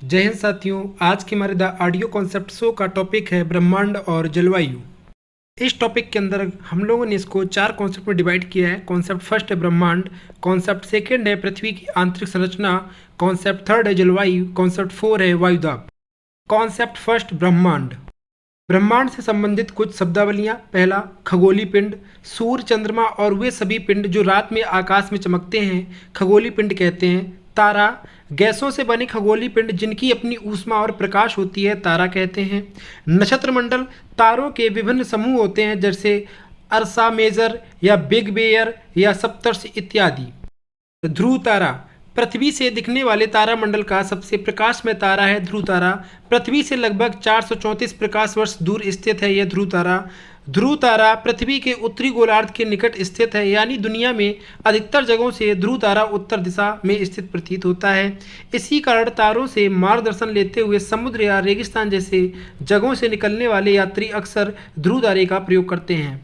जय हिंद साथियों। आज के हमारे द ऑडियो कॉन्सेप्ट शो का टॉपिक है ब्रह्मांड और जलवायु। इस टॉपिक के अंदर हम लोगों ने इसको 4 कॉन्सेप्ट में डिवाइड किया है। कॉन्सेप्ट फर्स्ट है ब्रह्मांड, कॉन्सेप्ट सेकंड है पृथ्वी की आंतरिक संरचना, कॉन्सेप्ट थर्ड है जलवायु, कॉन्सेप्ट फोर है वायुदाब। कॉन्सेप्ट फर्स्ट ब्रह्मांड। ब्रह्मांड से संबंधित कुछ शब्दावलियां। पहला, खगोलीय पिंड। सूर्य, चंद्रमा और वे सभी पिंड जो रात में आकाश में चमकते हैं खगोलीय पिंड कहते हैं। तारा, गैसों से बने खगोलीय पिंड जिनकी अपनी ऊष्मा और प्रकाश होती है तारा कहते हैं। नक्षत्र मंडल, तारों के विभिन्न समूह होते हैं जैसे अर्सा मेजर या बिग बेयर या सप्तर्षि इत्यादि। ध्रुव तारा, पृथ्वी से दिखने वाले तारामंडल का सबसे प्रकाशमय तारा है ध्रुव तारा। पृथ्वी से लगभग 434 प्रकाश वर्ष दूर स्थित है यह ध्रुव तारा। ध्रुव तारा पृथ्वी के उत्तरी गोलार्ध के निकट स्थित है, यानी दुनिया में अधिकतर जगहों से ध्रुव तारा उत्तर दिशा में स्थित प्रतीत होता है। इसी कारण तारों से मार्गदर्शन लेते हुए समुद्र या रेगिस्तान जैसे जगहों से निकलने वाले यात्री अक्सर ध्रुव तारे का प्रयोग करते हैं।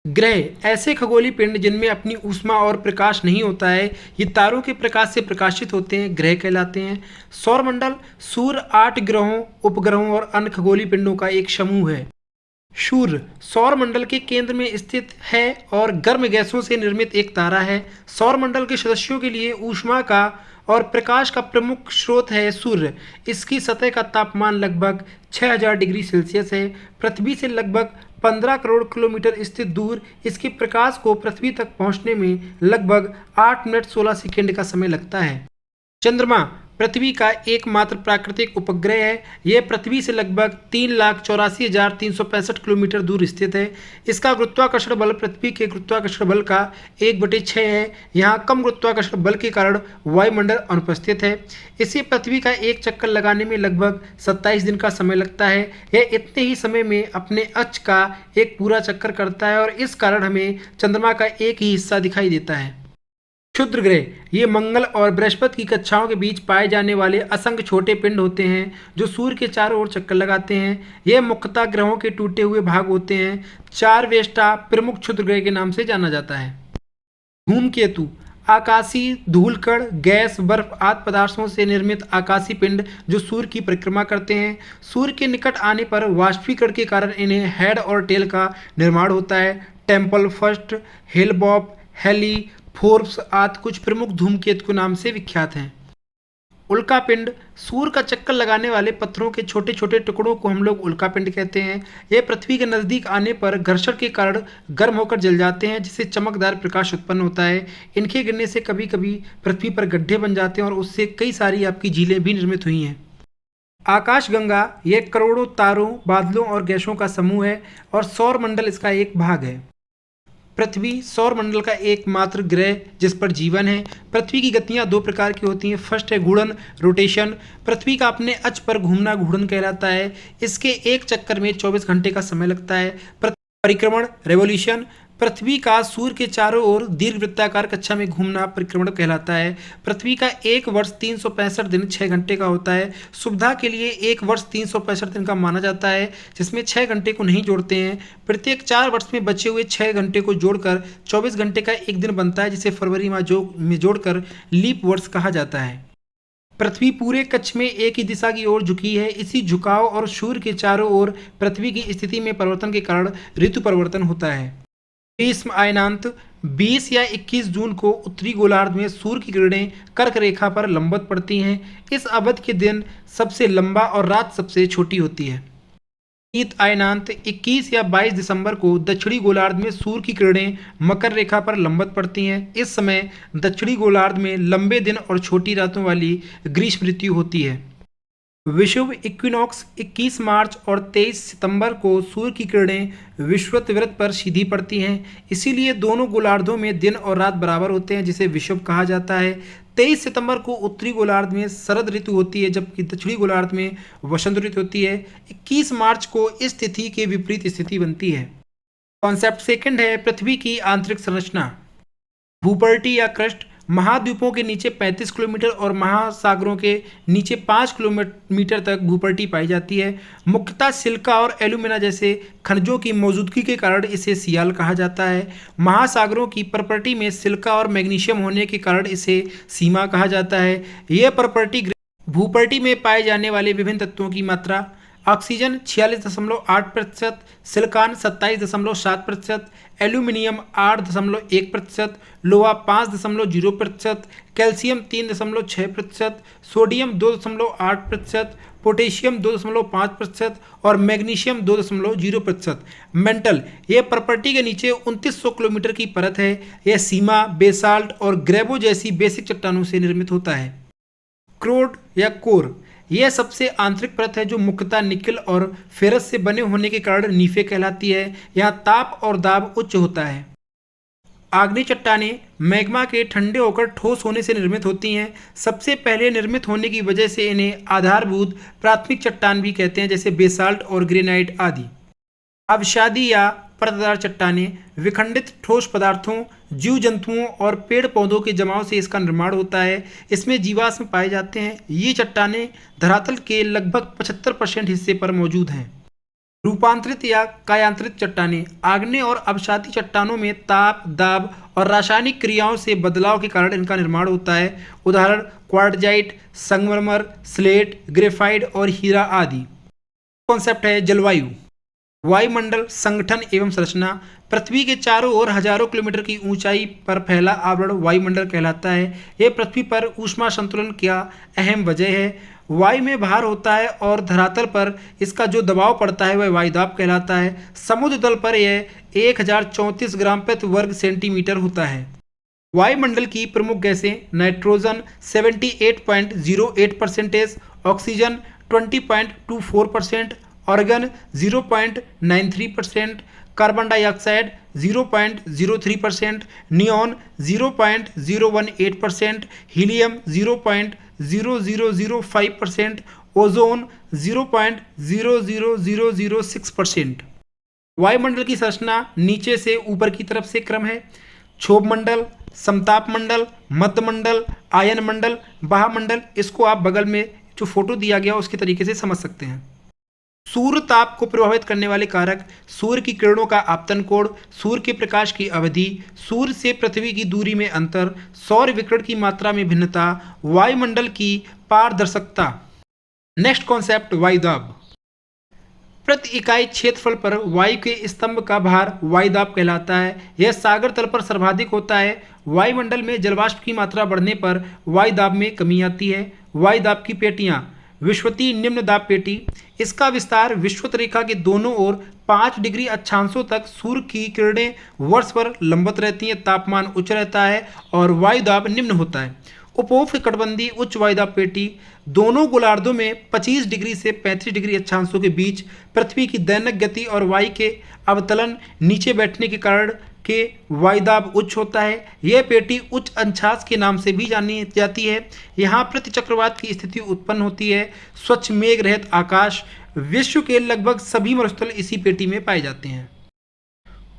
ग्रह, ऐसे खगोलीय पिंड जिनमें अपनी ऊष्मा और प्रकाश नहीं होता है, ये तारों के प्रकाश से प्रकाशित होते हैं, ग्रह कहलाते हैं। सौरमंडल, सूर्य 8 ग्रहों, उपग्रहों और अन्य खगोलीय पिंडों का एक समूह है। सूर्य सौरमंडल के केंद्र में स्थित है और गर्म गैसों से निर्मित एक तारा है। सौरमंडल के सदस्यों के लिए ऊष्मा का और प्रकाश का प्रमुख स्रोत है सूर्य। इसकी सतह का तापमान लगभग 6000 डिग्री सेल्सियस है। पृथ्वी से लगभग 15 करोड़ किलोमीटर स्थित दूर इसके प्रकाश को पृथ्वी तक पहुंचने में लगभग 8 मिनट 16 सेकंड का समय लगता है। चंद्रमा पृथ्वी का एकमात्र प्राकृतिक उपग्रह है। यह पृथ्वी से लगभग 3,84,365 किलोमीटर दूर स्थित है। इसका गुरुत्वाकर्षण बल पृथ्वी के गुरुत्वाकर्षण बल का 1/6 है। यहाँ कम गुरुत्वाकर्षण बल के कारण वायुमंडल अनुपस्थित है। इसे पृथ्वी का एक चक्कर लगाने में लगभग 27 दिन का समय लगता है। यह इतने ही समय में अपने अक्ष का एक पूरा चक्कर करता है और इस कारण हमें चंद्रमा का एक ही हिस्सा दिखाई देता है। क्षुद्र ग्रह, ये मंगल और बृहस्पति की कक्षाओं के बीच पाए जाने वाले असंख्य छोटे पिंड होते हैं जो सूर्य के चारों ओर चक्कर लगाते हैं। ये मुख्यतः ग्रहों के टूटे हुए भाग होते हैं। चार वेस्टा प्रमुख क्षुद्र ग्रह के नाम से जाना जाता है। धूमकेतु, आकाशीय धूलकण, गैस, बर्फ आदि पदार्थों से निर्मित आकाशीय पिंड जो सूर्य की परिक्रमा करते हैं। सूर्य के निकट आने पर वाष्पीकरण के कारण इन्हें हेड और टेल का निर्माण होता है। टेम्पल फर्स्ट, हेलबॉप, हेली, फोर्ब्स आदि कुछ प्रमुख धूमकेतु के नाम से विख्यात हैं। उल्का पिंड, सूर्य का चक्कर लगाने वाले पत्थरों के छोटे छोटे टुकड़ों को हम लोग उल्का पिंड कहते हैं। ये पृथ्वी के नज़दीक आने पर घर्षण के कारण गर्म होकर जल जाते हैं जिससे चमकदार प्रकाश उत्पन्न होता है। इनके गिरने से कभी कभी पृथ्वी पर गड्ढे बन जाते हैं और उससे कई सारी आपकी झीलें भी निर्मित हुई हैं। आकाशगंगा, यह करोड़ों तारों, बादलों और गैसों का समूह है और सौर मंडल इसका एक भाग है। पृथ्वी सौरमंडल का एकमात्र ग्रह जिस पर जीवन है। पृथ्वी की गतियां 2 प्रकार की होती हैं। फर्स्ट है घूर्णन, रोटेशन। पृथ्वी का अपने अक्ष पर घूमना घूर्णन कहलाता है। इसके एक चक्कर में 24 घंटे का समय लगता है। परिक्रमण, रेवोल्यूशन, पृथ्वी का सूर्य के चारों ओर दीर्घवृत्ताकार कक्षा में घूमना परिक्रमण कहलाता है। पृथ्वी का एक वर्ष 365 दिन 6 घंटे का होता है। सुविधा के लिए एक वर्ष 365 दिन का माना जाता है जिसमें 6 घंटे को नहीं जोड़ते हैं। प्रत्येक 4 वर्ष में बचे हुए 6 घंटे को जोड़कर 24 घंटे का एक दिन बनता है जिसे फरवरी माह में जोड़कर लीप वर्ष कहा जाता है। पृथ्वी पूरे कक्ष में एक ही दिशा की ओर झुकी है। इसी झुकाव और सूर्य के चारों ओर पृथ्वी की स्थिति में परिवर्तन के कारण ऋतु परिवर्तन होता है। ग्रीष्म अयनांत, 20 या 21 जून को उत्तरी गोलार्ध में सूर्य की किरणें कर्क रेखा पर लंबवत पड़ती हैं। इस अवधि के दिन सबसे लंबा और रात सबसे छोटी होती है। शीत अयनांत, 21 या 22 दिसंबर को दक्षिणी गोलार्ध में सूर्य की किरणें मकर रेखा पर लंबवत पड़ती हैं। इस समय दक्षिणी गोलार्ध में लंबे दिन और छोटी रातों वाली ग्रीष्म ऋतु होती है। विषुव इक्विनॉक्स, 21 मार्च और 23 सितंबर को सूर्य की किरणें विषुवत पर सीधी पड़ती हैं। इसीलिए दोनों गोलार्धों में दिन और रात बराबर होते हैं जिसे विषुव कहा जाता है। 23 सितंबर को उत्तरी गोलार्ध में शरद ऋतु होती है जबकि दक्षिणी गोलार्ध में वसंत ऋतु होती है। 21 मार्च को इस तिथि के विपरीत स्थिति बनती है। कॉन्सेप्ट सेकंड है पृथ्वी की आंतरिक संरचना। भूपर्टी या क्रस्ट, महाद्वीपों के नीचे 35 किलोमीटर और महासागरों के नीचे 5 किलोमीटर तक भूपर्टी पाई जाती है। मुख्यतः सिलिका और एल्यूमिना जैसे खनिजों की मौजूदगी के कारण इसे सियाल कहा जाता है। महासागरों की प्रॉपर्टी में सिलिका और मैग्नीशियम होने के कारण इसे सीमा कहा जाता है। यह प्रॉपर्टी भूपर्टी में पाए जाने वाले विभिन्न तत्वों की मात्रा: ऑक्सीजन 46.8%, सिलिकॉन 27.7%, एल्यूमिनियम 8.1%, लोहा 5.0%, कैल्शियम 3.6%, सोडियम 2.8%, पोटेशियम 2.5% और मैग्नीशियम 2.0%। मेंटल, यह प्रॉपर्टी के नीचे 2900 किलोमीटर की परत है। यह सीमा, बेसाल्ट और ग्रेवो जैसी बेसिक चट्टानों से निर्मित होता है। क्रोड या कोर, यह सबसे आंतरिक परत है जो मुख्यतः निकल और फेरस से बने होने के कारण नीफे कहलाती है। यहाँ ताप और दाब उच्च होता है। आग्नेय चट्टानें मैग्मा के ठंडे होकर ठोस होने से निर्मित होती हैं। सबसे पहले निर्मित होने की वजह से इन्हें आधारभूत प्राथमिक चट्टान भी कहते हैं, जैसे बेसाल्ट और ग्रेनाइट आदि। अवसादी या परतदार चट्टानें विखंडित ठोस पदार्थों, जीव जंतुओं और पेड़ पौधों के जमाव से इसका निर्माण होता है। इसमें जीवाश्म पाए जाते हैं। ये चट्टानें धरातल के लगभग 75% हिस्से पर मौजूद हैं। रूपांतरित या कायांतरित चट्टानें आग्नेय और अवसादी चट्टानों में ताप, दाब और रासायनिक क्रियाओं से बदलाव के कारण इनका निर्माण होता है। उदाहरण क्वार्टजाइट, संगमरमर, स्लेट, ग्रेफाइट और हीरा आदि। कॉन्सेप्ट है जलवायु। वायुमंडल संगठन एवं संरचना। पृथ्वी के चारों ओर हजारों किलोमीटर की ऊंचाई पर फैला आवरण वायुमंडल कहलाता है। यह पृथ्वी पर ऊष्मा संतुलन का अहम वजह है। वायु में भार होता है और धरातल पर इसका जो दबाव पड़ता है वह वायुदाब कहलाता है। समुद्र तल पर यह 1034 ग्राम प्रति वर्ग सेंटीमीटर होता है। वायुमंडल की प्रमुख गैसें: nitrogen 78.08%, oxygen 20.24%, organ 0.93%, carbon dioxide 0.03%, neon 0.018%, helium 0.0005%, ozone 0.00006%। वायुमंडल की संरचना नीचे से ऊपर की तरफ से क्रम है: क्षोभ मंडल, समताप मंडल, मध्य मंडल, आयन मंडल, बाह्यमंडल। इसको आप बगल में जो फोटो दिया गया उसके तरीके से समझ सकते हैं। सूर्य ताप को प्रभावित करने वाले कारक: सूर्य की किरणों का आपतन कोण, सूर्य के प्रकाश की अवधि, सूर्य से पृथ्वी की दूरी में अंतर, सौर विकिरण की मात्रा में भिन्नता, वायुमंडल की पारदर्शकता। नेक्स्ट कॉन्सेप्ट वायुदाब। प्रति इकाई क्षेत्रफल पर वायु के स्तंभ का भार वायुदाब कहलाता है। यह सागर तल पर सर्वाधिक होता है। वायुमंडल में जलवाष्प की मात्रा बढ़ने पर वायुदाब में कमी आती है। वायुदाब की पेटियां: विषुवतीय निम्न दाब पेटी, इसका विस्तार विषुवत रेखा के दोनों ओर 5 डिग्री अक्षांशों तक सूर्य की किरणें वर्ष भर लंबवत रहती हैं। तापमान उच्च रहता है और वायुदाब निम्न होता है। उपोष्णकटिबंधीय उच्च वायुदाब पेटी, दोनों गोलार्धों में 25 डिग्री से 35 डिग्री अक्षांशों के बीच पृथ्वी की दैनिक गति और वायु के अवतलन नीचे बैठने के कारण के वायुदाब उच्च होता है। यह पेटी उच्च अंशांश के नाम से भी जानी जाती है। यहाँ प्रति चक्रवात की स्थिति उत्पन्न होती है। स्वच्छ मेघ रहित आकाश, विश्व के लगभग सभी मरुस्थल इसी पेटी में पाए जाते हैं।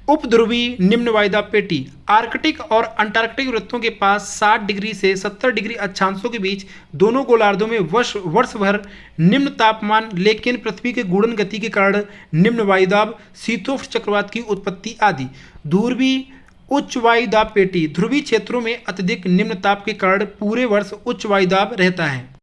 उपध्रुवीय निम्न वायुदाब पेटी, आर्कटिक और अंटार्कटिक वृत्तों के पास 60 डिग्री से 70 डिग्री अक्षांशों के बीच दोनों गोलार्धों में वर्ष भर निम्न तापमान, लेकिन पृथ्वी के घूर्णन गति के कारण निम्न वायुदाब, शीतोष्ण चक्रवात की उत्पत्ति आदि। ध्रुवीय उच्च वायुदाब पेटी, ध्रुवीय क्षेत्रों में अत्यधिक निम्न ताप के कारण पूरे वर्ष उच्च वायुदाब रहता है।